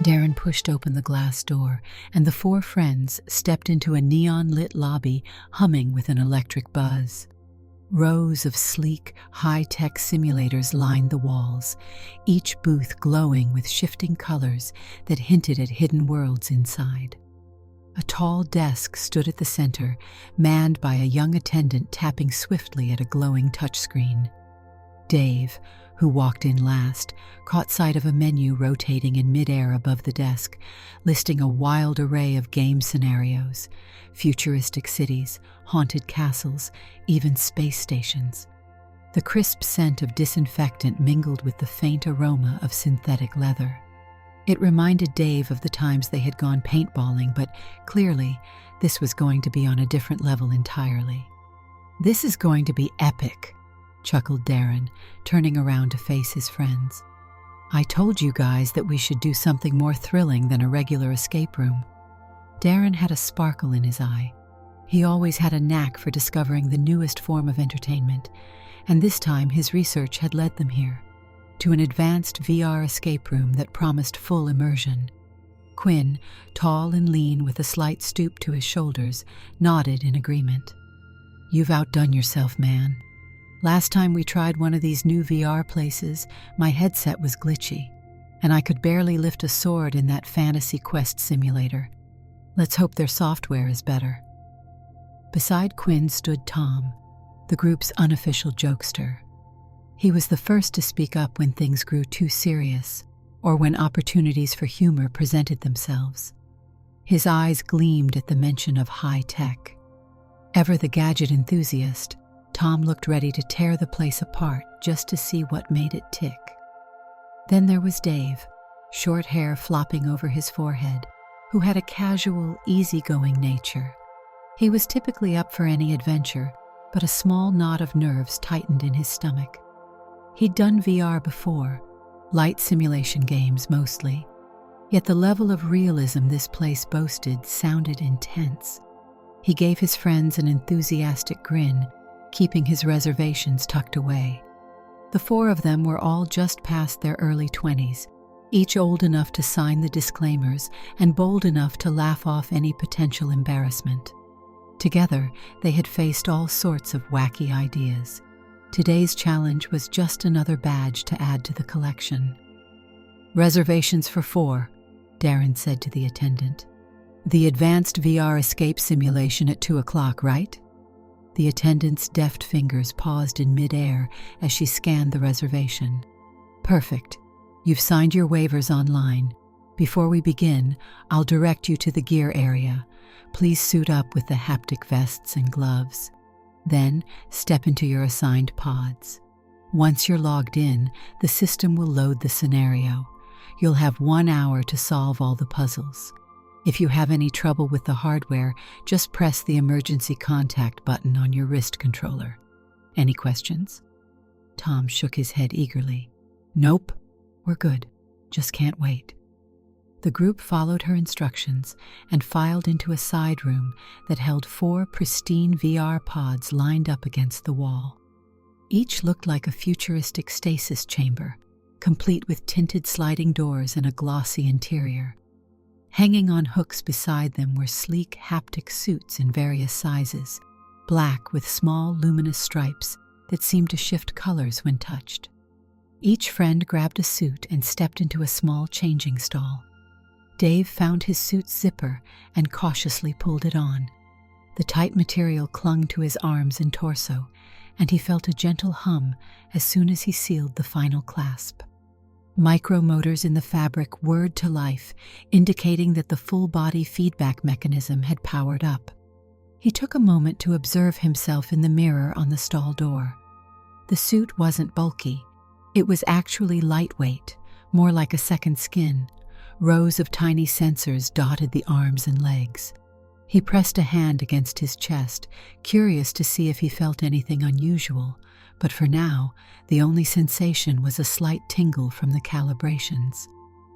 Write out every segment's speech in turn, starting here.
Darren pushed open the glass door, and the four friends stepped into a neon-lit lobby humming with an electric buzz. Rows of sleek, high-tech simulators lined the walls, each booth glowing with shifting colors that hinted at hidden worlds inside. A tall desk stood at the center, manned by a young attendant tapping swiftly at a glowing touchscreen. Dave, who walked in last, caught sight of a menu rotating in midair above the desk, listing a wild array of game scenarios, futuristic cities, haunted castles, even space stations. The crisp scent of disinfectant mingled with the faint aroma of synthetic leather. It reminded Dave of the times they had gone paintballing, but clearly, this was going to be on a different level entirely. "This is going to be epic," chuckled Darren, turning around to face his friends. "I told you guys that we should do something more thrilling than a regular escape room." Darren had a sparkle in his eye. He always had a knack for discovering the newest form of entertainment, and this time his research had led them here, to an advanced VR escape room that promised full immersion. Quinn, tall and lean with a slight stoop to his shoulders, nodded in agreement. "You've outdone yourself, man. Last time we tried one of these new VR places, my headset was glitchy, and I could barely lift a sword in that Fantasy Quest simulator. Let's hope their software is better." Beside Quinn stood Tom, the group's unofficial jokester. He was the first to speak up when things grew too serious, or when opportunities for humor presented themselves. His eyes gleamed at the mention of high tech. Ever the gadget enthusiast, Tom looked ready to tear the place apart just to see what made it tick. Then there was Dave, short hair flopping over his forehead, who had a casual, easygoing nature. He was typically up for any adventure, but a small knot of nerves tightened in his stomach. He'd done VR before, light simulation games mostly, yet the level of realism this place boasted sounded intense. He gave his friends an enthusiastic grin, keeping his reservations tucked away. The four of them were all just past their early 20s, each old enough to sign the disclaimers and bold enough to laugh off any potential embarrassment. Together, they had faced all sorts of wacky ideas. Today's challenge was just another badge to add to the collection. "Reservations for 4, Darren said to the attendant. "The advanced VR escape simulation at 2 o'clock, right?" The attendant's deft fingers paused in midair as she scanned the reservation. "Perfect. You've signed your waivers online. Before we begin, I'll direct you to the gear area. Please suit up with the haptic vests and gloves. Then, step into your assigned pods. Once you're logged in, the system will load the scenario. You'll have 1 hour to solve all the puzzles. If you have any trouble with the hardware, just press the emergency contact button on your wrist controller. Any questions?" Tom shook his head eagerly. "Nope, we're good. Just can't wait." The group followed her instructions and filed into a side room that held 4 pristine VR pods lined up against the wall. Each looked like a futuristic stasis chamber, complete with tinted sliding doors and a glossy interior. Hanging on hooks beside them were sleek haptic suits in various sizes, black with small luminous stripes that seemed to shift colors when touched. Each friend grabbed a suit and stepped into a small changing stall. Dave found his suit's zipper and cautiously pulled it on. The tight material clung to his arms and torso, and he felt a gentle hum as soon as he sealed the final clasp. Micromotors in the fabric whirred to life, indicating that the full-body feedback mechanism had powered up. He took a moment to observe himself in the mirror on the stall door. The suit wasn't bulky. It was actually lightweight, more like a second skin. Rows of tiny sensors dotted the arms and legs. He pressed a hand against his chest, curious to see if he felt anything unusual, but for now, the only sensation was a slight tingle from the calibrations.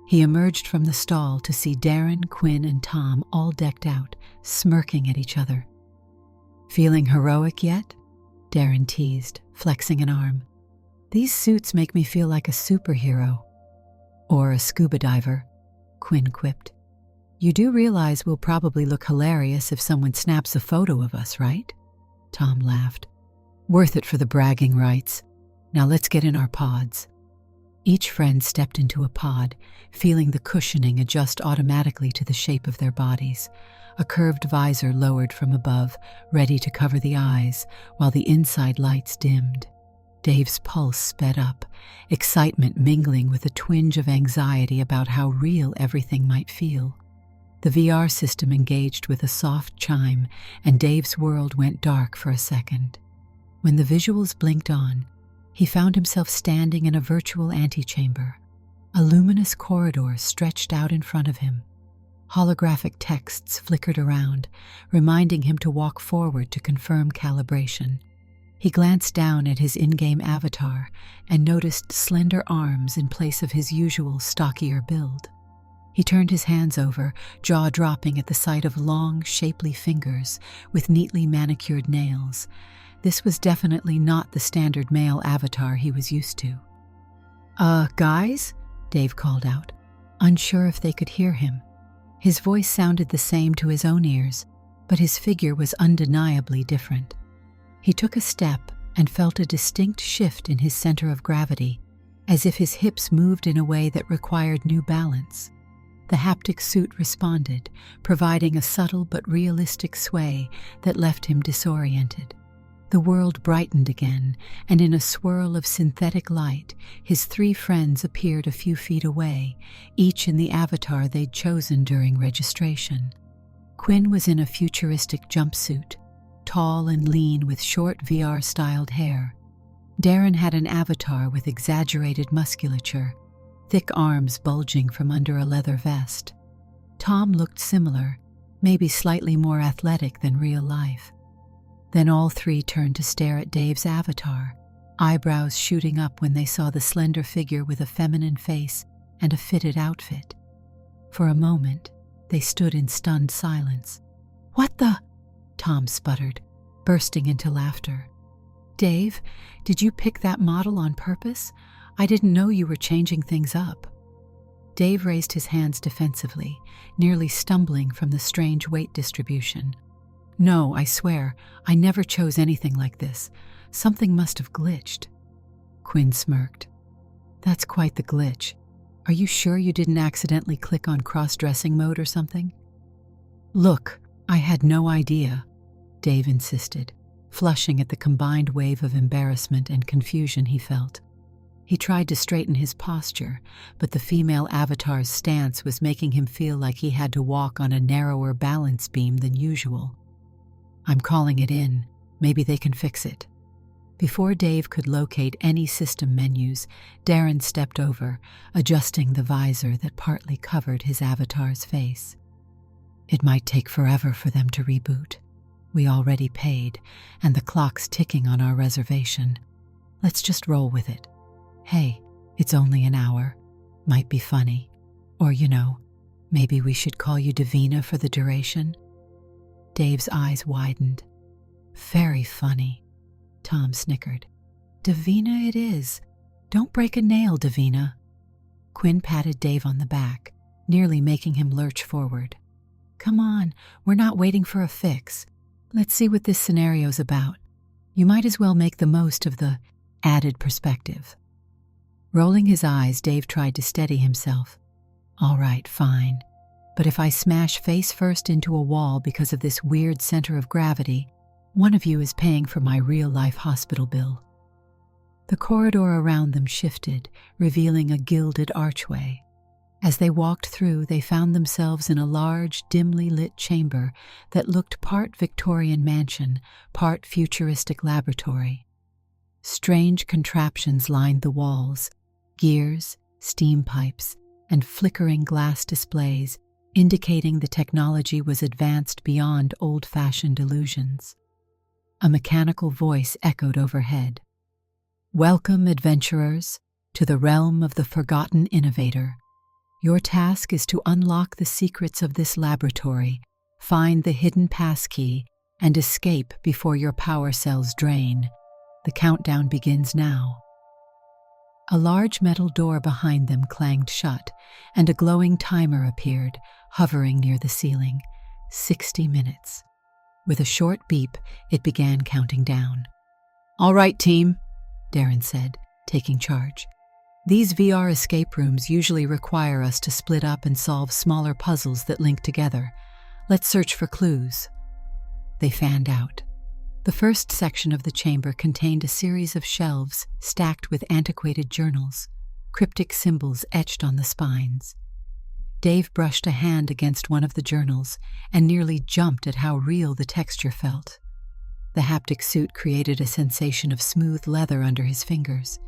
He emerged from the stall to see Darren, Quinn, and Tom all decked out, smirking at each other. "Feeling heroic yet?" Darren teased, flexing an arm. "These suits make me feel like a superhero." "Or a scuba diver," Quinn quipped. You do realize we'll probably look hilarious if someone snaps a photo of us, right? Tom laughed. Worth it for the bragging rights. Now let's get in our pods. Each friend stepped into a pod, feeling the cushioning adjust automatically to the shape of their bodies. A curved visor lowered from above, ready to cover the eyes, while the inside lights dimmed. Dave's pulse sped up, excitement mingling with a twinge of anxiety about how real everything might feel. The VR system engaged with a soft chime, and Dave's world went dark for a second. When the visuals blinked on, he found himself standing in a virtual antechamber. A luminous corridor stretched out in front of him. Holographic texts flickered around, reminding him to walk forward to confirm calibration. He glanced down at his in-game avatar and noticed slender arms in place of his usual stockier build. He turned his hands over, jaw dropping at the sight of long, shapely fingers with neatly manicured nails. This was definitely not the standard male avatar he was used to. Guys?" Dave called out, unsure if they could hear him. His voice sounded the same to his own ears, but his figure was undeniably different. He took a step and felt a distinct shift in his center of gravity, as if his hips moved in a way that required new balance. The haptic suit responded, providing a subtle but realistic sway that left him disoriented. The world brightened again, and in a swirl of synthetic light, his three friends appeared a few feet away, each in the avatar they'd chosen during registration. Quinn was in a futuristic jumpsuit, tall and lean with short VR-styled hair. Darren had an avatar with exaggerated musculature, thick arms bulging from under a leather vest. Tom looked similar, maybe slightly more athletic than real life. Then all three turned to stare at Dave's avatar, eyebrows shooting up when they saw the slender figure with a feminine face and a fitted outfit. For a moment, they stood in stunned silence. "What the?" Tom sputtered, bursting into laughter. "Dave, did you pick that model on purpose? I didn't know you were changing things up." Dave raised his hands defensively, nearly stumbling from the strange weight distribution. "No, I swear, I never chose anything like this. Something must have glitched." Quinn smirked. "That's quite the glitch. Are you sure you didn't accidentally click on cross-dressing mode or something?" "Look, I had no idea," Dave insisted, flushing at the combined wave of embarrassment and confusion he felt. He tried to straighten his posture, but the female avatar's stance was making him feel like he had to walk on a narrower balance beam than usual. "I'm calling it in. Maybe they can fix it." Before Dave could locate any system menus, Darren stepped over, adjusting the visor that partly covered his avatar's face. "It might take forever for them to reboot. We already paid, and the clock's ticking on our reservation. Let's just roll with it. Hey, it's only an hour. Might be funny. Or, maybe we should call you Davina for the duration." Dave's eyes widened. "Very funny," Tom snickered. "Davina it is. Don't break a nail, Davina." Quinn patted Dave on the back, nearly making him lurch forward. "Come on, we're not waiting for a fix. Let's see what this scenario's about. You might as well make the most of the added perspective." Rolling his eyes, Dave tried to steady himself. "All right, fine. But if I smash face first into a wall because of this weird center of gravity, one of you is paying for my real-life hospital bill." The corridor around them shifted, revealing a gilded archway. As they walked through, they found themselves in a large, dimly lit chamber that looked part Victorian mansion, part futuristic laboratory. Strange contraptions lined the walls, gears, steam pipes, and flickering glass displays, indicating the technology was advanced beyond old-fashioned illusions. A mechanical voice echoed overhead. "Welcome, adventurers, to the realm of the forgotten innovator. Your task is to unlock the secrets of this laboratory, find the hidden passkey, and escape before your power cells drain. The countdown begins now." A large metal door behind them clanged shut, and a glowing timer appeared, hovering near the ceiling. 60 minutes. With a short beep, it began counting down. "All right, team," Darren said, taking charge. "These VR escape rooms usually require us to split up and solve smaller puzzles that link together. Let's search for clues." They fanned out. The first section of the chamber contained a series of shelves stacked with antiquated journals, cryptic symbols etched on the spines. Dave brushed a hand against one of the journals and nearly jumped at how real the texture felt. The haptic suit created a sensation of smooth leather under his fingers.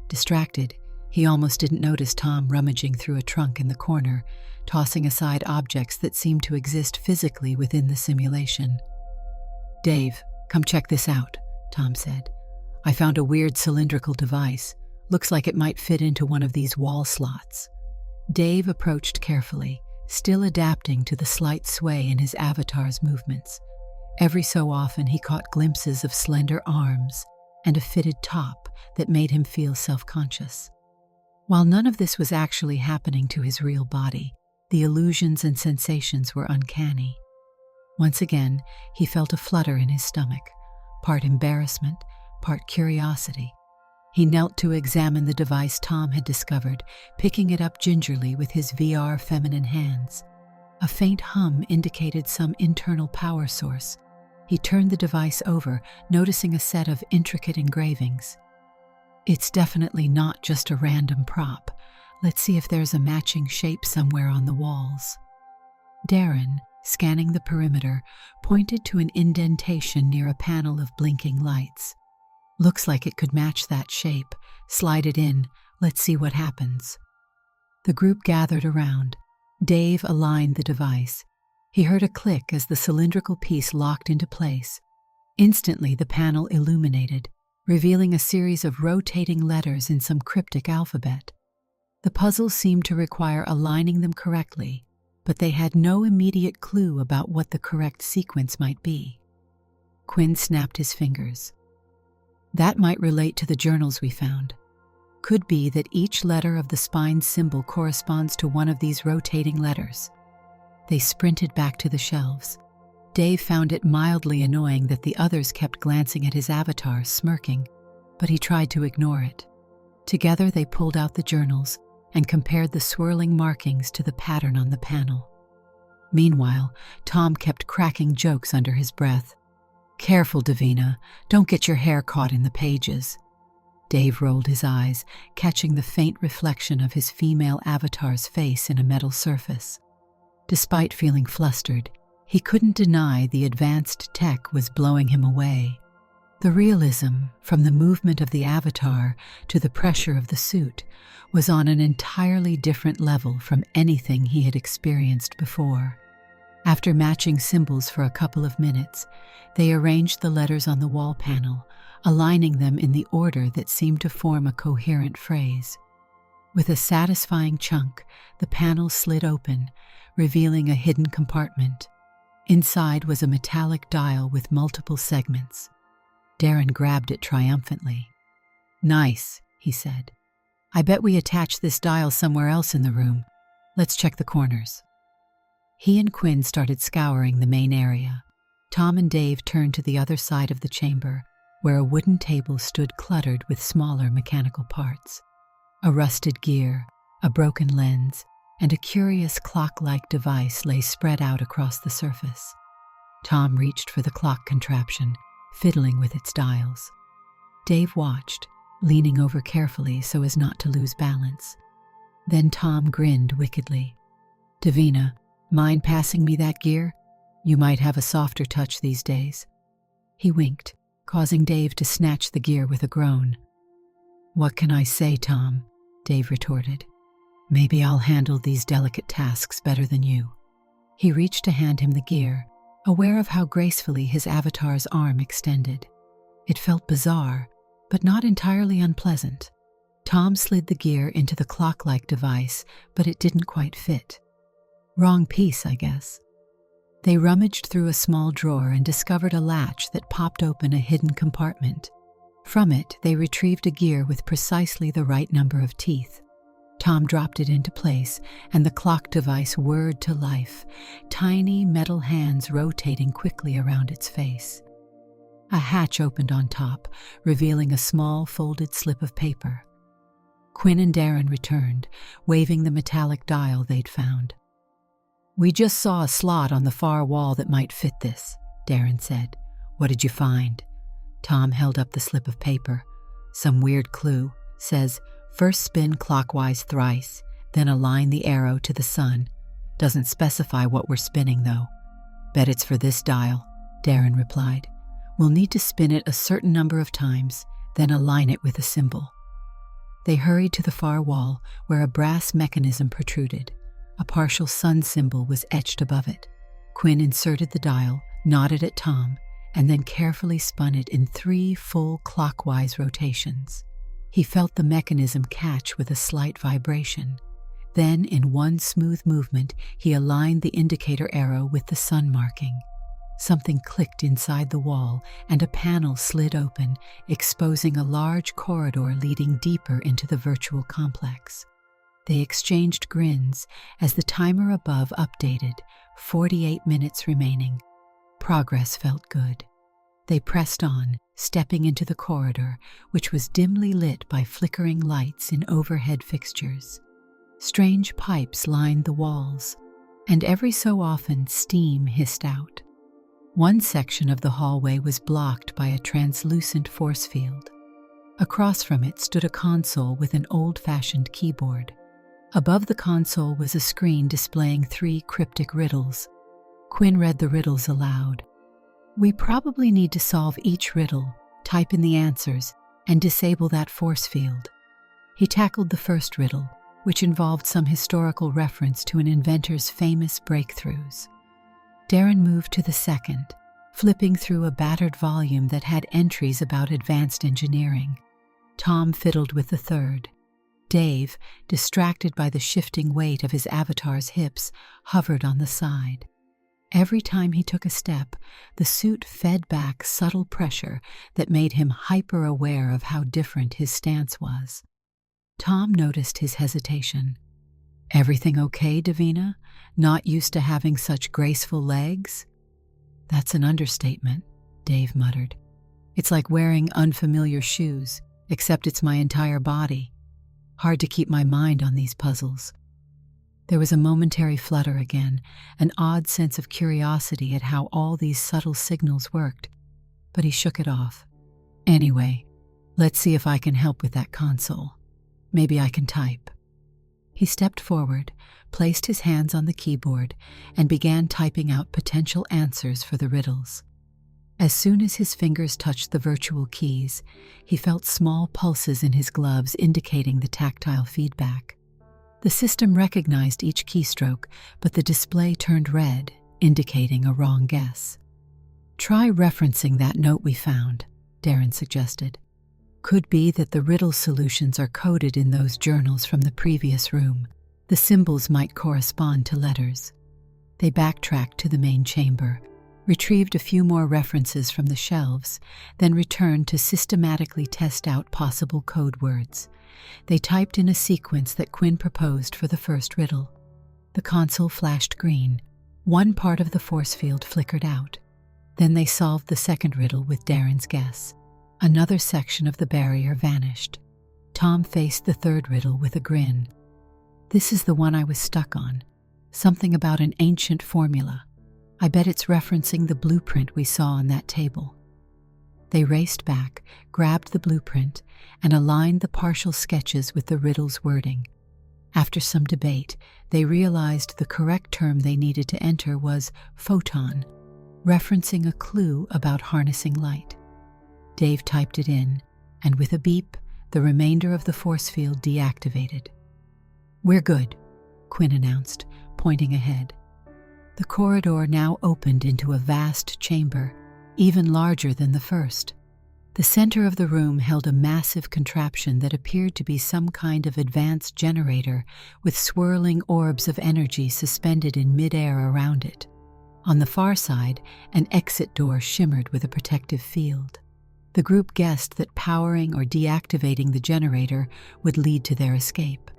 Distracted, he almost didn't notice Tom rummaging through a trunk in the corner, tossing aside objects that seemed to exist physically within the simulation. "Dave, come check this out," Tom said. "I found a weird cylindrical device. Looks like it might fit into one of these wall slots." Dave approached carefully, still adapting to the slight sway in his avatar's movements. Every so often he caught glimpses of slender arms and a fitted top that made him feel self-conscious. While none of this was actually happening to his real body, the illusions and sensations were uncanny. Once again, he felt a flutter in his stomach, part embarrassment, part curiosity. He knelt to examine the device Tom had discovered, picking it up gingerly with his VR feminine hands. A faint hum indicated some internal power source. He turned the device over, noticing a set of intricate engravings. "It's definitely not just a random prop. Let's see if there's a matching shape somewhere on the walls." Darren, scanning the perimeter, pointed to an indentation near a panel of blinking lights. "Looks like it could match that shape. Slide it in. Let's see what happens." The group gathered around. Dave aligned the device. He heard a click as the cylindrical piece locked into place. Instantly, the panel illuminated, revealing a series of rotating letters in some cryptic alphabet. The puzzle seemed to require aligning them correctly, but they had no immediate clue about what the correct sequence might be. Quinn snapped his fingers. "That might relate to the journals we found. Could be that each letter of the spine symbol corresponds to one of these rotating letters." They sprinted back to the shelves. Dave found it mildly annoying that the others kept glancing at his avatar, smirking, but he tried to ignore it. Together they pulled out the journals and compared the swirling markings to the pattern on the panel. Meanwhile, Tom kept cracking jokes under his breath. "Careful, Davina. Don't get your hair caught in the pages." Dave rolled his eyes, catching the faint reflection of his female avatar's face in a metal surface. Despite feeling flustered, he couldn't deny the advanced tech was blowing him away. The realism, from the movement of the avatar to the pressure of the suit, was on an entirely different level from anything he had experienced before. After matching symbols for a couple of minutes, they arranged the letters on the wall panel, aligning them in the order that seemed to form a coherent phrase. With a satisfying chunk, the panel slid open, revealing a hidden compartment. Inside was a metallic dial with multiple segments. Darren grabbed it triumphantly. "Nice," he said. "I bet we attached this dial somewhere else in the room. Let's check the corners." He and Quinn started scouring the main area. Tom and Dave turned to the other side of the chamber, where a wooden table stood cluttered with smaller mechanical parts. A rusted gear, a broken lens, and a curious clock-like device lay spread out across the surface. Tom reached for the clock contraption, fiddling with its dials. Dave watched, leaning over carefully so as not to lose balance. Then Tom grinned wickedly. "Davina, mind passing me that gear? You might have a softer touch these days." He winked, causing Dave to snatch the gear with a groan. "What can I say, Tom?" Dave retorted. "Maybe I'll handle these delicate tasks better than you." He reached to hand him the gear, aware of how gracefully his avatar's arm extended. It felt bizarre, but not entirely unpleasant. Tom slid the gear into the clock-like device, but it didn't quite fit. Wrong piece, I guess. They rummaged through a small drawer and discovered a latch that popped open a hidden compartment. From it, they retrieved a gear with precisely the right number of teeth. Tom dropped it into place, and the clock device whirred to life, tiny metal hands rotating quickly around its face. A hatch opened on top, revealing a small folded slip of paper. Quinn and Darren returned, waving the metallic dial they'd found. "We just saw a slot on the far wall that might fit this," Darren said. "What did you find?" Tom held up the slip of paper. "Some weird clue. Says, first spin clockwise thrice, then align the arrow to the sun. Doesn't specify what we're spinning, though." "Bet it's for this dial," Darren replied. "We'll need to spin it a certain number of times, then align it with a symbol." They hurried to the far wall, where a brass mechanism protruded. A partial sun symbol was etched above it. Quinn inserted the dial, nodded at Tom, and then carefully spun it in 3 full clockwise rotations. He felt the mechanism catch with a slight vibration. Then, in one smooth movement, he aligned the indicator arrow with the sun marking. Something clicked inside the wall, and a panel slid open, exposing a large corridor leading deeper into the virtual complex. They exchanged grins as the timer above updated, 48 minutes remaining. Progress felt good. They pressed on, stepping into the corridor, which was dimly lit by flickering lights in overhead fixtures. Strange pipes lined the walls, and every so often steam hissed out. One section of the hallway was blocked by a translucent force field. Across from it stood a console with an old-fashioned keyboard. Above the console was a screen displaying 3 cryptic riddles. Quinn read the riddles aloud. "We probably need to solve each riddle, type in the answers, and disable that force field." He tackled the first riddle, which involved some historical reference to an inventor's famous breakthroughs. Darren moved to the second, flipping through a battered volume that had entries about advanced engineering. Tom fiddled with the third. Dave, distracted by the shifting weight of his avatar's hips, hovered on the side. Every time he took a step, the suit fed back subtle pressure that made him hyper-aware of how different his stance was. Tom noticed his hesitation. "Everything okay, Davina? Not used to having such graceful legs?" "That's an understatement," Dave muttered. "It's like wearing unfamiliar shoes, except it's my entire body. Hard to keep my mind on these puzzles." There was a momentary flutter again, an odd sense of curiosity at how all these subtle signals worked, but he shook it off. "Anyway, let's see if I can help with that console. Maybe I can type." He stepped forward, placed his hands on the keyboard, and began typing out potential answers for the riddles. As soon as his fingers touched the virtual keys, he felt small pulses in his gloves indicating the tactile feedback. The system recognized each keystroke, but the display turned red, indicating a wrong guess. "Try referencing that note we found," Darren suggested. "Could be that the riddle solutions are coded in those journals from the previous room. The symbols might correspond to letters." They backtracked to the main chamber, retrieved a few more references from the shelves, then returned to systematically test out possible code words. They typed in a sequence that Quinn proposed for the first riddle. The console flashed green. One part of the force field flickered out. Then they solved the second riddle with Darren's guess. Another section of the barrier vanished. Tom faced the third riddle with a grin. "This is the one I was stuck on. Something about an ancient formula. I bet it's referencing the blueprint we saw on that table." They raced back, grabbed the blueprint, and aligned the partial sketches with the riddle's wording. After some debate, they realized the correct term they needed to enter was photon, referencing a clue about harnessing light. Dave typed it in, and with a beep, the remainder of the force field deactivated. "We're good," Quinn announced, pointing ahead. The corridor now opened into a vast chamber, even larger than the first. The center of the room held a massive contraption that appeared to be some kind of advanced generator with swirling orbs of energy suspended in midair around it. On the far side, an exit door shimmered with a protective field. The group guessed that powering or deactivating the generator would lead to their escape.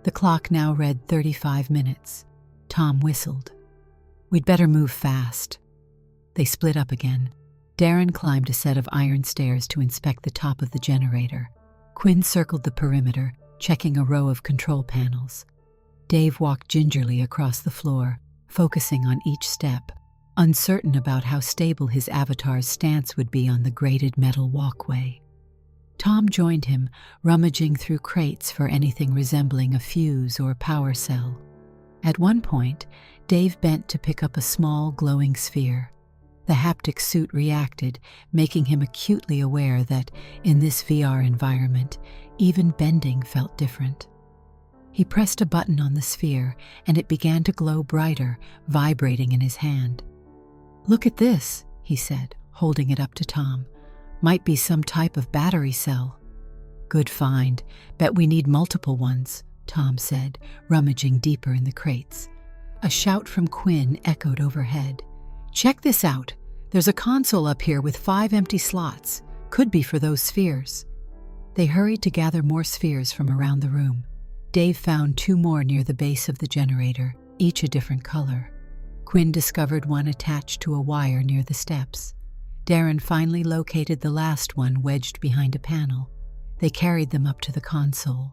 The clock now read 35 minutes. Tom whistled. "We'd better move fast." They split up again. Darren climbed a set of iron stairs to inspect the top of the generator. Quinn circled the perimeter, checking a row of control panels. Dave walked gingerly across the floor, focusing on each step, uncertain about how stable his avatar's stance would be on the grated metal walkway. Tom joined him, rummaging through crates for anything resembling a fuse or power cell. At one point, Dave bent to pick up a small, glowing sphere. The haptic suit reacted, making him acutely aware that, in this VR environment, even bending felt different. He pressed a button on the sphere, and it began to glow brighter, vibrating in his hand. "Look at this," he said, holding it up to Tom. "Might be some type of battery cell." "Good find. Bet we need multiple ones," Tom said, rummaging deeper in the crates. A shout from Quinn echoed overhead. "Check this out. There's a console up here with 5 empty slots. Could be for those spheres." They hurried to gather more spheres from around the room. Dave found 2 more near the base of the generator, each a different color. Quinn discovered one attached to a wire near the steps. Darren finally located the last one wedged behind a panel. They carried them up to the console.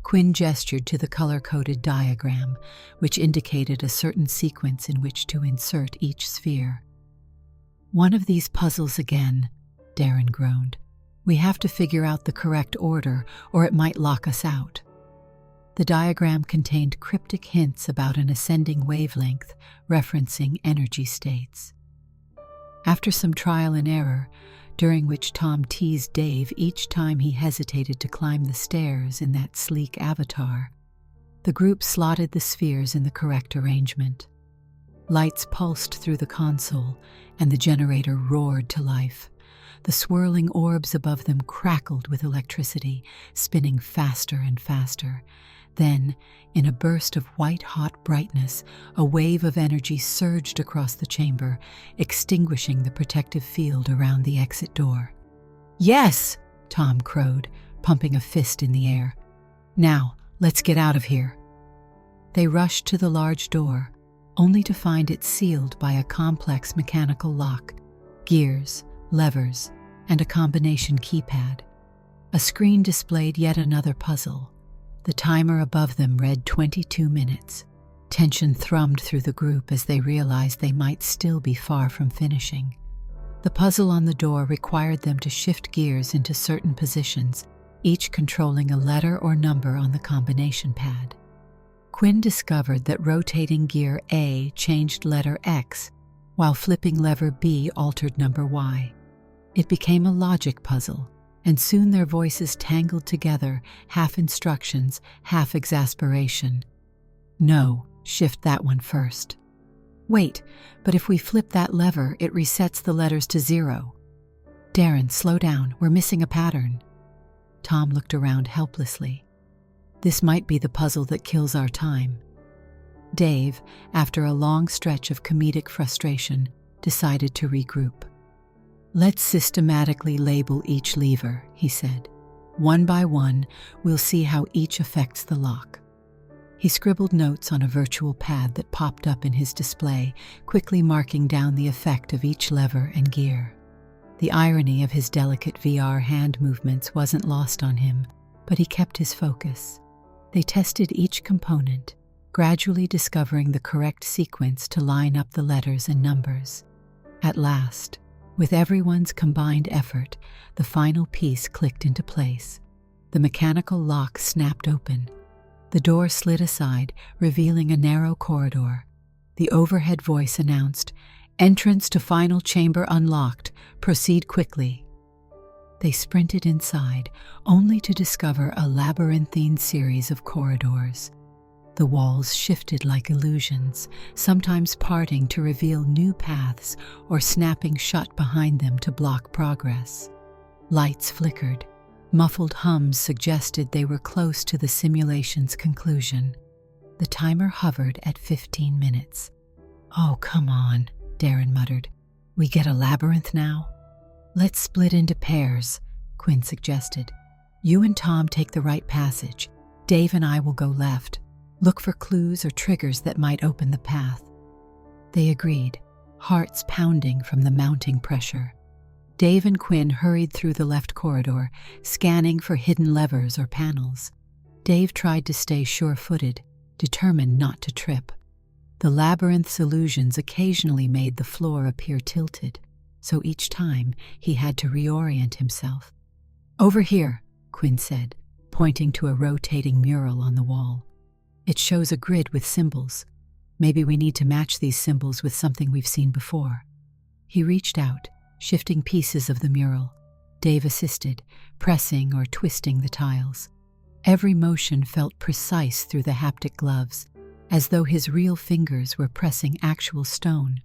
Quinn gestured to the color-coded diagram, which indicated a certain sequence in which to insert each sphere. "One of these puzzles again," Darren groaned. "We have to figure out the correct order, or it might lock us out." The diagram contained cryptic hints about an ascending wavelength, referencing energy states. After some trial and error, during which Tom teased Dave each time he hesitated to climb the stairs in that sleek avatar, the group slotted the spheres in the correct arrangement. Lights pulsed through the console, and the generator roared to life. The swirling orbs above them crackled with electricity, spinning faster and faster. Then, in a burst of white-hot brightness, a wave of energy surged across the chamber, extinguishing the protective field around the exit door. "Yes!" Tom crowed, pumping a fist in the air. "Now, let's get out of here." They rushed to the large door, only to find it sealed by a complex mechanical lock, gears, levers, and a combination keypad. A screen displayed yet another puzzle. The timer above them read 22 minutes. Tension thrummed through the group as they realized they might still be far from finishing. The puzzle on the door required them to shift gears into certain positions, each controlling a letter or number on the combination pad. Quinn discovered that rotating gear A changed letter X, while flipping lever B altered number Y. It became a logic puzzle, and soon their voices tangled together, half instructions, half exasperation. "No, shift that one first." "Wait, but if we flip that lever, it resets the letters to 0. "Darren, slow down, we're missing a pattern." Tom looked around helplessly. This might be the puzzle that kills our time. Dave, after a long stretch of comedic frustration, decided to regroup. "Let's systematically label each lever," he said. "One by one, we'll see how each affects the lock." He scribbled notes on a virtual pad that popped up in his display, quickly marking down the effect of each lever and gear. The irony of his delicate VR hand movements wasn't lost on him, but he kept his focus. They tested each component, gradually discovering the correct sequence to line up the letters and numbers. At last, with everyone's combined effort, the final piece clicked into place. The mechanical lock snapped open. The door slid aside, revealing a narrow corridor. The overhead voice announced, "Entrance to final chamber unlocked. Proceed quickly." They sprinted inside, only to discover a labyrinthine series of corridors. The walls shifted like illusions, sometimes parting to reveal new paths or snapping shut behind them to block progress. Lights flickered. Muffled hums suggested they were close to the simulation's conclusion. The timer hovered at 15 minutes. "Oh, come on," Darren muttered. "We get a labyrinth now?" "Let's split into pairs," Quinn suggested. "You and Tom take the right passage. Dave and I will go left. Look for clues or triggers that might open the path." They agreed, hearts pounding from the mounting pressure. Dave and Quinn hurried through the left corridor, scanning for hidden levers or panels. Dave tried to stay sure-footed, determined not to trip. The labyrinth's illusions occasionally made the floor appear tilted, so each time he had to reorient himself. "Over here," Quinn said, pointing to a rotating mural on the wall. "It shows a grid with symbols. Maybe we need to match these symbols with something we've seen before." He reached out, shifting pieces of the mural. Dave assisted, pressing or twisting the tiles. Every motion felt precise through the haptic gloves, as though his real fingers were pressing actual stone.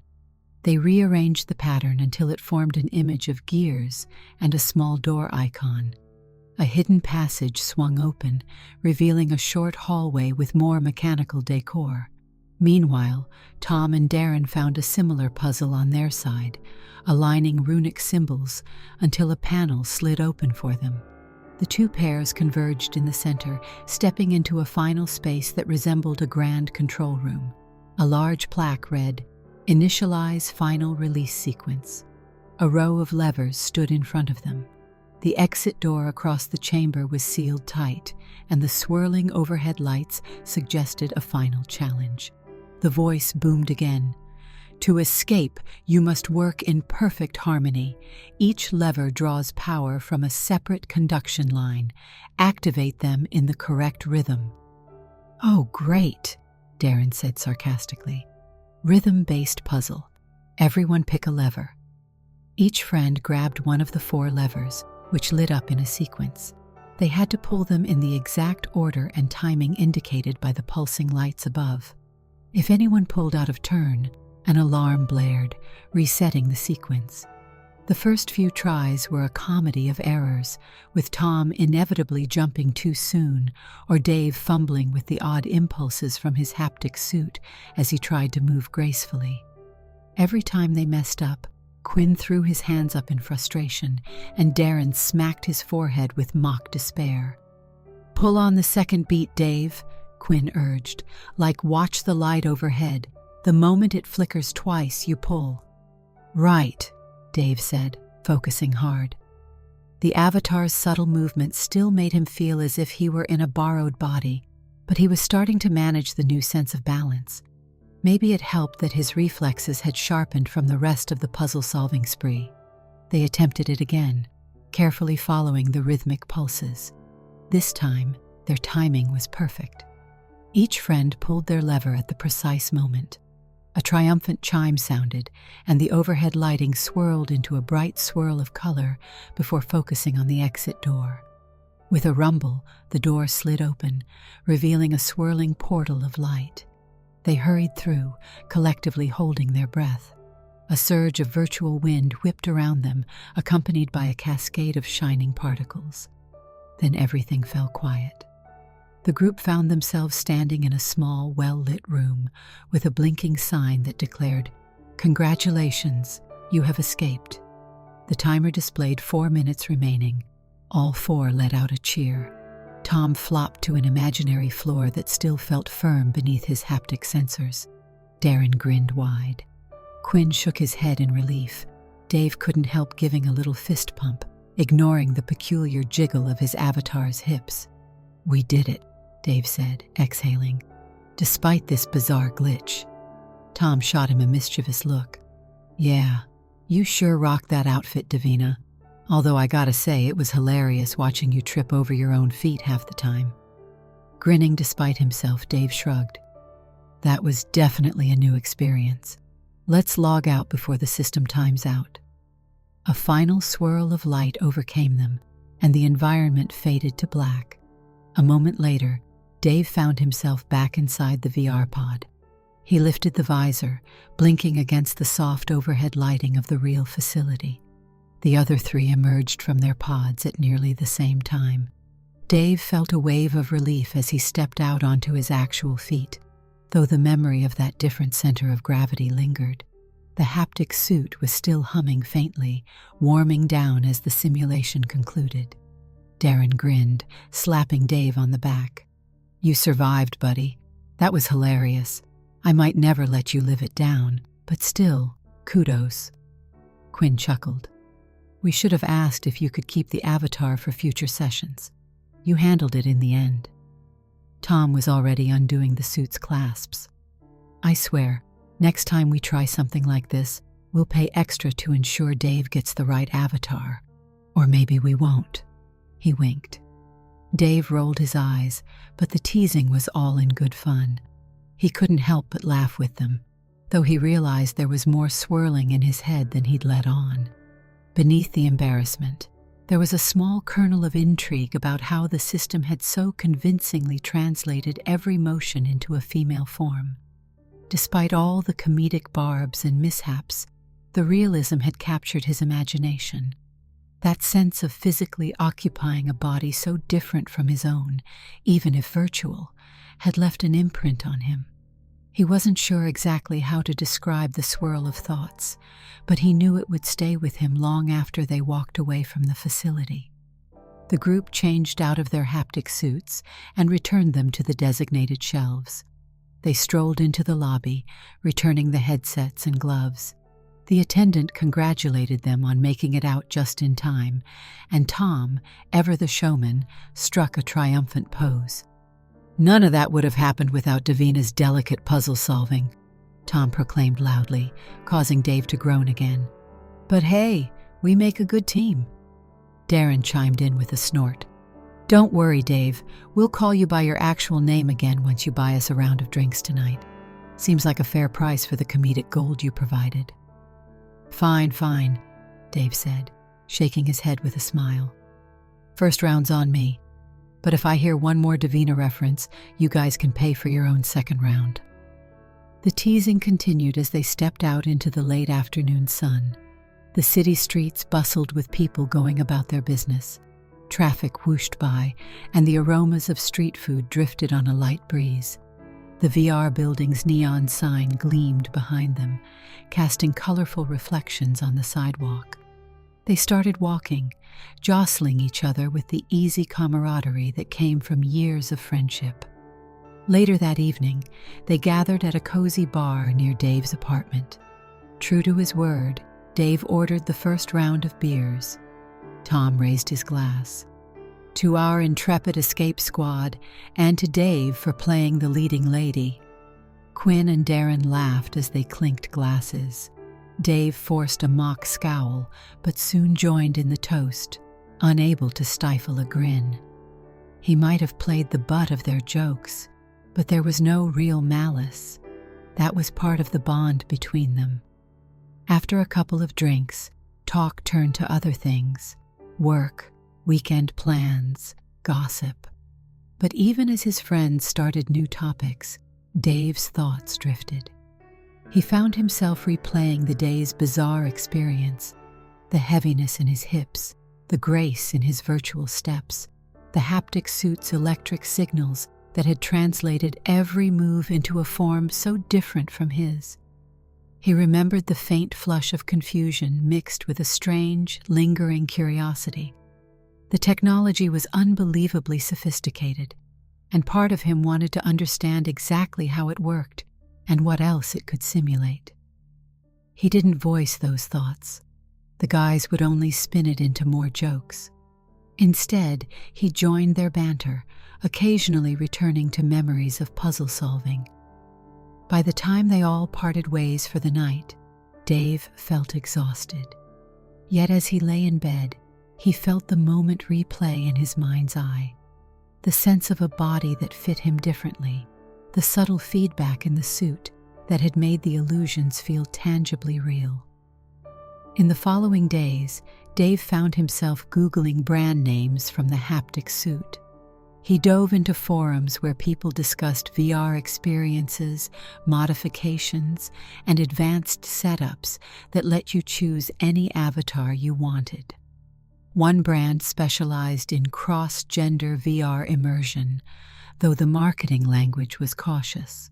They rearranged the pattern until it formed an image of gears and a small door icon. A hidden passage swung open, revealing a short hallway with more mechanical decor. Meanwhile, Tom and Darren found a similar puzzle on their side, aligning runic symbols until a panel slid open for them. The two pairs converged in the center, stepping into a final space that resembled a grand control room. A large plaque read, "Initialize Final Release Sequence." A row of levers stood in front of them. The exit door across the chamber was sealed tight, and the swirling overhead lights suggested a final challenge. The voice boomed again. "To escape, you must work in perfect harmony. Each lever draws power from a separate conduction line. Activate them in the correct rhythm." "Oh, great," Darren said sarcastically. "Rhythm-based puzzle. Everyone pick a lever." Each friend grabbed one of the 4 levers, which lit up in a sequence. They had to pull them in the exact order and timing indicated by the pulsing lights above. If anyone pulled out of turn, an alarm blared, resetting the sequence. The first few tries were a comedy of errors, with Tom inevitably jumping too soon or Dave fumbling with the odd impulses from his haptic suit as he tried to move gracefully. Every time they messed up, Quinn threw his hands up in frustration, and Darren smacked his forehead with mock despair. "Pull on the second beat, Dave," Quinn urged, like watch the light overhead. The moment it flickers twice, you pull. "Right," Dave said, focusing hard. The avatar's subtle movement still made him feel as if he were in a borrowed body, but he was starting to manage the new sense of balance. Maybe it helped that his reflexes had sharpened from the rest of the puzzle-solving spree. They attempted it again, carefully following the rhythmic pulses. This time, their timing was perfect. Each friend pulled their lever at the precise moment. A triumphant chime sounded, and the overhead lighting swirled into a bright swirl of color before focusing on the exit door. With a rumble, the door slid open, revealing a swirling portal of light. They hurried through, collectively holding their breath. A surge of virtual wind whipped around them, accompanied by a cascade of shining particles. Then everything fell quiet. The group found themselves standing in a small, well-lit room with a blinking sign that declared, "Congratulations, you have escaped." The timer displayed 4 minutes remaining. All 4 let out a cheer. Tom flopped to an imaginary floor that still felt firm beneath his haptic sensors. Darren grinned wide. Quinn shook his head in relief. Dave couldn't help giving a little fist pump, ignoring the peculiar jiggle of his avatar's hips. "We did it," Dave said, exhaling. "Despite this bizarre glitch." Tom shot him a mischievous look. "Yeah, you sure rocked that outfit, Davina. Although I gotta say, it was hilarious watching you trip over your own feet half the time." Grinning despite himself, Dave shrugged. "That was definitely a new experience. Let's log out before the system times out." A final swirl of light overcame them, and the environment faded to black. A moment later, Dave found himself back inside the VR pod. He lifted the visor, blinking against the soft overhead lighting of the real facility. The other 3 emerged from their pods at nearly the same time. Dave felt a wave of relief as he stepped out onto his actual feet, though the memory of that different center of gravity lingered. The haptic suit was still humming faintly, warming down as the simulation concluded. Darren grinned, slapping Dave on the back. "You survived, buddy. That was hilarious. I might never let you live it down, but still, kudos." Quinn chuckled. "We should have asked if you could keep the avatar for future sessions. You handled it in the end." Tom was already undoing the suit's clasps. "I swear, next time we try something like this, we'll pay extra to ensure Dave gets the right avatar. Or maybe we won't." He winked. Dave rolled his eyes, but the teasing was all in good fun. He couldn't help but laugh with them, though he realized there was more swirling in his head than he'd let on. Beneath the embarrassment, there was a small kernel of intrigue about how the system had so convincingly translated every motion into a female form. Despite all the comedic barbs and mishaps, the realism had captured his imagination. That sense of physically occupying a body so different from his own, even if virtual, had left an imprint on him. He wasn't sure exactly how to describe the swirl of thoughts, but he knew it would stay with him long after they walked away from the facility. The group changed out of their haptic suits and returned them to the designated shelves. They strolled into the lobby, returning the headsets and gloves. The attendant congratulated them on making it out just in time, and Tom, ever the showman, struck a triumphant pose. "None of that would have happened without Davina's delicate puzzle solving," Tom proclaimed loudly, causing Dave to groan again. "But hey, we make a good team." Darren chimed in with a snort. "Don't worry, Dave. We'll call you by your actual name again once you buy us a round of drinks tonight. Seems like a fair price for the comedic gold you provided." Fine, Dave said, shaking his head with a smile. "First round's on me. But if I hear one more Davina reference, you guys can pay for your own second round." The teasing continued as they stepped out into the late afternoon sun. The city streets bustled with people going about their business. Traffic whooshed by, and the aromas of street food drifted on a light breeze. The VR building's neon sign gleamed behind them, casting colorful reflections on the sidewalk. They started walking, jostling each other with the easy camaraderie that came from years of friendship. Later that evening, they gathered at a cozy bar near Dave's apartment. True to his word, Dave ordered the first round of beers. Tom raised his glass. "To our intrepid escape squad, and to Dave for playing the leading lady." Quinn and Darren laughed as they clinked glasses. Dave forced a mock scowl, but soon joined in the toast, unable to stifle a grin. He might have played the butt of their jokes, but there was no real malice. That was part of the bond between them. After a couple of drinks, talk turned to other things: work, weekend plans, gossip. But even as his friends started new topics, Dave's thoughts drifted. He found himself replaying the day's bizarre experience, the heaviness in his hips, the grace in his virtual steps, the haptic suit's electric signals that had translated every move into a form so different from his. He remembered the faint flush of confusion mixed with a strange, lingering curiosity. The technology was unbelievably sophisticated, and part of him wanted to understand exactly how it worked and what else it could simulate. He didn't voice those thoughts. The guys would only spin it into more jokes. Instead, he joined their banter, occasionally returning to memories of puzzle solving. By the time they all parted ways for the night, Dave felt exhausted. Yet as he lay in bed, he felt the moment replay in his mind's eye. The sense of a body that fit him differently, the subtle feedback in the suit that had made the illusions feel tangibly real. In the following days, Dave found himself Googling brand names from the haptic suit. He dove into forums where people discussed VR experiences, modifications, and advanced setups that let you choose any avatar you wanted. One brand specialized in cross-gender VR immersion, though the marketing language was cautious.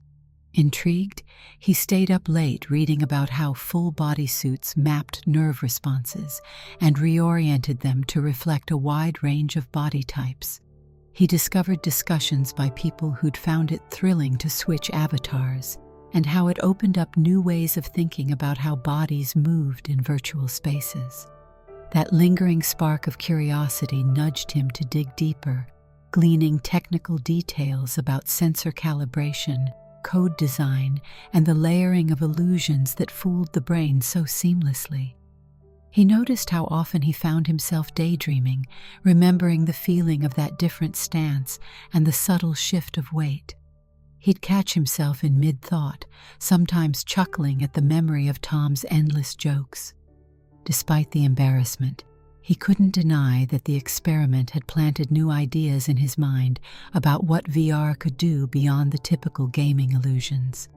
Intrigued, he stayed up late reading about how full body suits mapped nerve responses and reoriented them to reflect a wide range of body types. He discovered discussions by people who'd found it thrilling to switch avatars, and how it opened up new ways of thinking about how bodies moved in virtual spaces. That lingering spark of curiosity nudged him to dig deeper, gleaning technical details about sensor calibration, code design, and the layering of illusions that fooled the brain so seamlessly. He noticed how often he found himself daydreaming, remembering the feeling of that different stance and the subtle shift of weight. He'd catch himself in mid-thought, sometimes chuckling at the memory of Tom's endless jokes. Despite the embarrassment, he couldn't deny that the experiment had planted new ideas in his mind about what VR could do beyond the typical gaming illusions.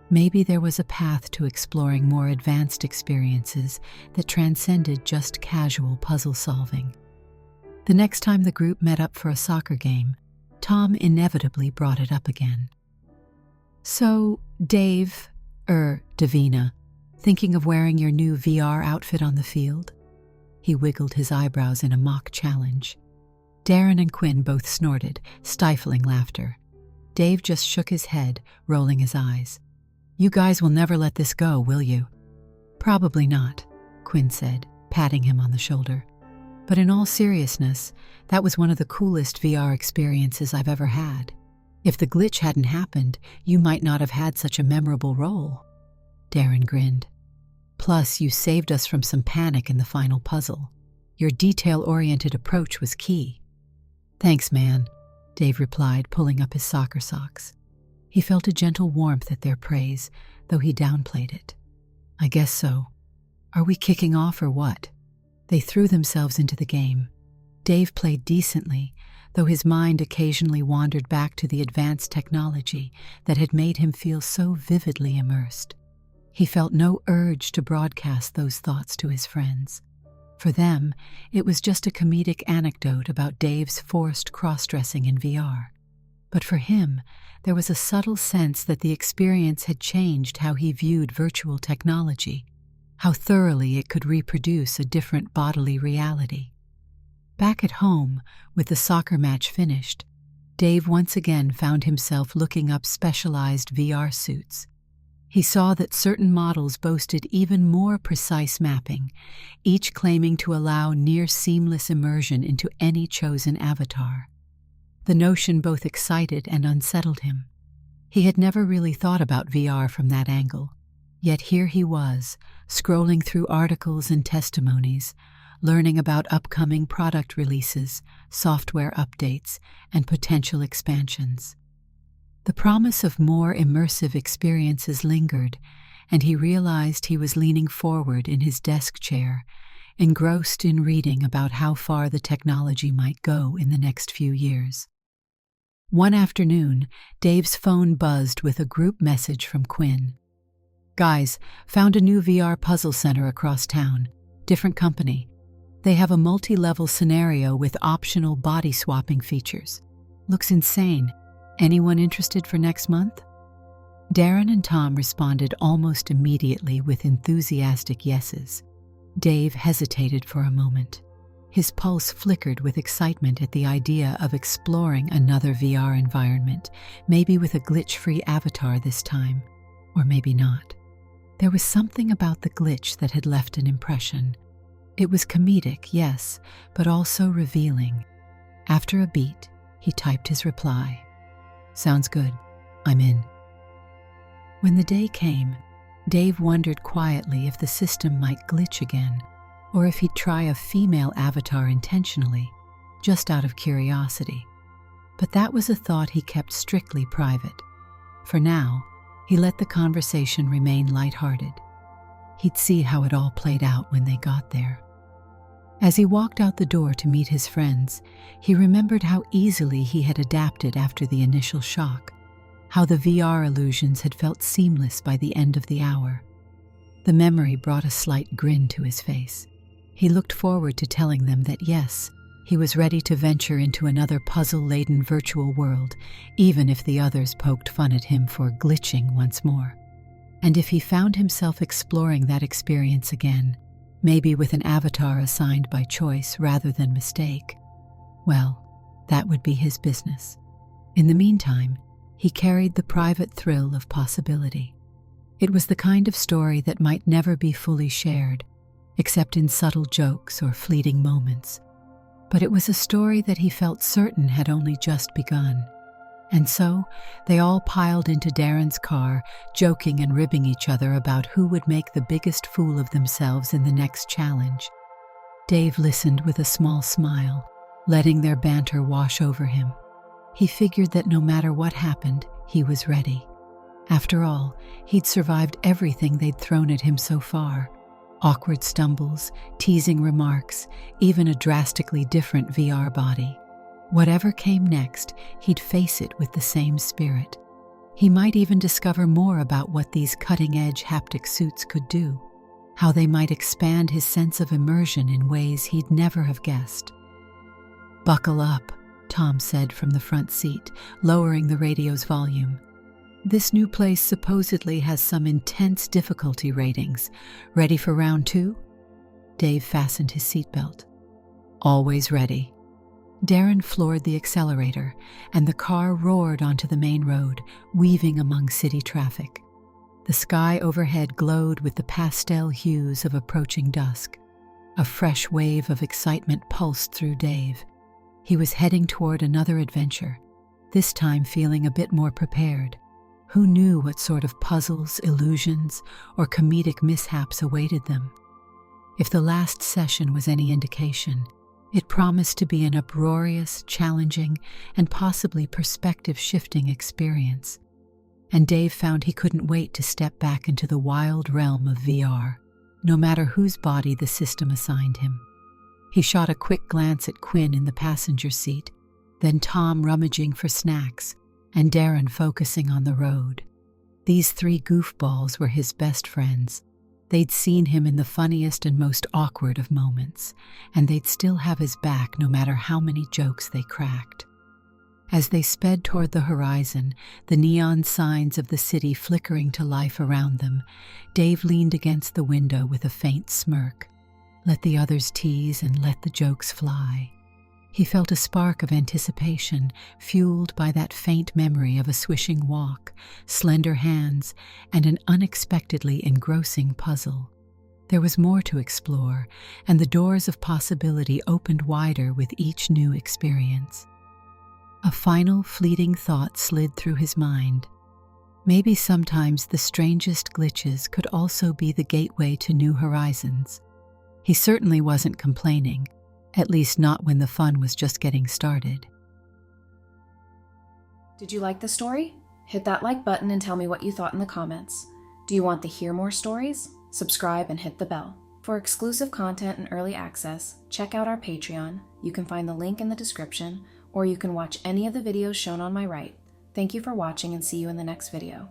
Maybe there was a path to exploring more advanced experiences that transcended just casual puzzle solving. The next time the group met up for a soccer game, Tom inevitably brought it up again. "So, Davina, thinking of wearing your new VR outfit on the field?" He wiggled his eyebrows in a mock challenge. Darren and Quinn both snorted, stifling laughter. Dave just shook his head, rolling his eyes. "You guys will never let this go, will you?" "Probably not," Quinn said, patting him on the shoulder. "But in all seriousness, that was one of the coolest VR experiences I've ever had. If the glitch hadn't happened, you might not have had such a memorable role." Darren grinned. "Plus, you saved us from some panic in the final puzzle. Your detail-oriented approach was key." "Thanks, man," Dave replied, pulling up his soccer socks. He felt a gentle warmth at their praise, though he downplayed it. "I guess so. Are we kicking off or what?" They threw themselves into the game. Dave played decently, though his mind occasionally wandered back to the advanced technology that had made him feel so vividly immersed. He felt no urge to broadcast those thoughts to his friends. For them, it was just a comedic anecdote about Dave's forced cross-dressing in VR. But for him, there was a subtle sense that the experience had changed how he viewed virtual technology, how thoroughly it could reproduce a different bodily reality. Back at home, with the soccer match finished, Dave once again found himself looking up specialized VR suits. He saw that certain models boasted even more precise mapping, each claiming to allow near-seamless immersion into any chosen avatar. The notion both excited and unsettled him. He had never really thought about VR from that angle, yet here he was, scrolling through articles and testimonies, learning about upcoming product releases, software updates, and potential expansions. The promise of more immersive experiences lingered, and he realized he was leaning forward in his desk chair, engrossed in reading about how far the technology might go in the next few years. One afternoon, Dave's phone buzzed with a group message from Quinn. "Guys, found a new VR puzzle center across town. Different company. They have a multi-level scenario with optional body-swapping features. Looks insane. Anyone interested for next month?" Darren and Tom responded almost immediately with enthusiastic yeses. Dave hesitated for a moment. His pulse flickered with excitement at the idea of exploring another VR environment, maybe with a glitch-free avatar this time, or maybe not. There was something about the glitch that had left an impression. It was comedic, yes, but also revealing. After a beat, he typed his reply. "Sounds good. I'm in." When the day came, Dave wondered quietly if the system might glitch again, or if he'd try a female avatar intentionally, just out of curiosity. But that was a thought he kept strictly private. For now, he let the conversation remain lighthearted. He'd see how it all played out when they got there. As he walked out the door to meet his friends, he remembered how easily he had adapted after the initial shock, how the VR illusions had felt seamless by the end of the hour. The memory brought a slight grin to his face. He looked forward to telling them that yes, He was ready to venture into another puzzle-laden virtual world, even if the others poked fun at him for glitching once more. And if he found himself exploring that experience again, maybe with an avatar assigned by choice rather than mistake, well, that would be his business. In the meantime, he carried the private thrill of possibility. It was the kind of story that might never be fully shared, except in subtle jokes or fleeting moments. But it was a story that he felt certain had only just begun. And so, they all piled into Darren's car, joking and ribbing each other about who would make the biggest fool of themselves in the next challenge. Dave listened with a small smile, letting their banter wash over him. He figured that no matter what happened, he was ready. After all, he'd survived everything they'd thrown at him so far. Awkward stumbles, teasing remarks, even a drastically different VR body. Whatever came next, he'd face it with the same spirit. He might even discover more about what these cutting-edge haptic suits could do, how they might expand his sense of immersion in ways he'd never have guessed. "Buckle up," Tom said from the front seat, lowering the radio's volume. "This new place supposedly has some intense difficulty ratings. Ready for round 2? Dave fastened his seatbelt. "Always ready." Darren floored the accelerator, and the car roared onto the main road, weaving among city traffic. The sky overhead glowed with the pastel hues of approaching dusk. A fresh wave of excitement pulsed through Dave. He was heading toward another adventure, this time feeling a bit more prepared. Who knew what sort of puzzles, illusions, or comedic mishaps awaited them? If the last session was any indication, it promised to be an uproarious, challenging, and possibly perspective-shifting experience. And Dave found he couldn't wait to step back into the wild realm of VR, no matter whose body the system assigned him. He shot a quick glance at Quinn in the passenger seat, then Tom rummaging for snacks, and Darren focusing on the road. These 3 goofballs were his best friends. They'd seen him in the funniest and most awkward of moments, and they'd still have his back no matter how many jokes they cracked. As they sped toward the horizon, the neon signs of the city flickering to life around them, Dave leaned against the window with a faint smirk. Let the others tease and let the jokes fly. He felt a spark of anticipation, fueled by that faint memory of a swishing walk, slender hands, and an unexpectedly engrossing puzzle. There was more to explore, and the doors of possibility opened wider with each new experience. A final fleeting thought slid through his mind. Maybe sometimes the strangest glitches could also be the gateway to new horizons. He certainly wasn't complaining, at least not when the fun was just getting started. Did you like the story? Hit that like button and tell me what you thought in the comments. Do you want to hear more stories? Subscribe and hit the bell. For exclusive content and early access, check out our Patreon. You can find the link in the description, or you can watch any of the videos shown on my right. Thank you for watching and see you in the next video.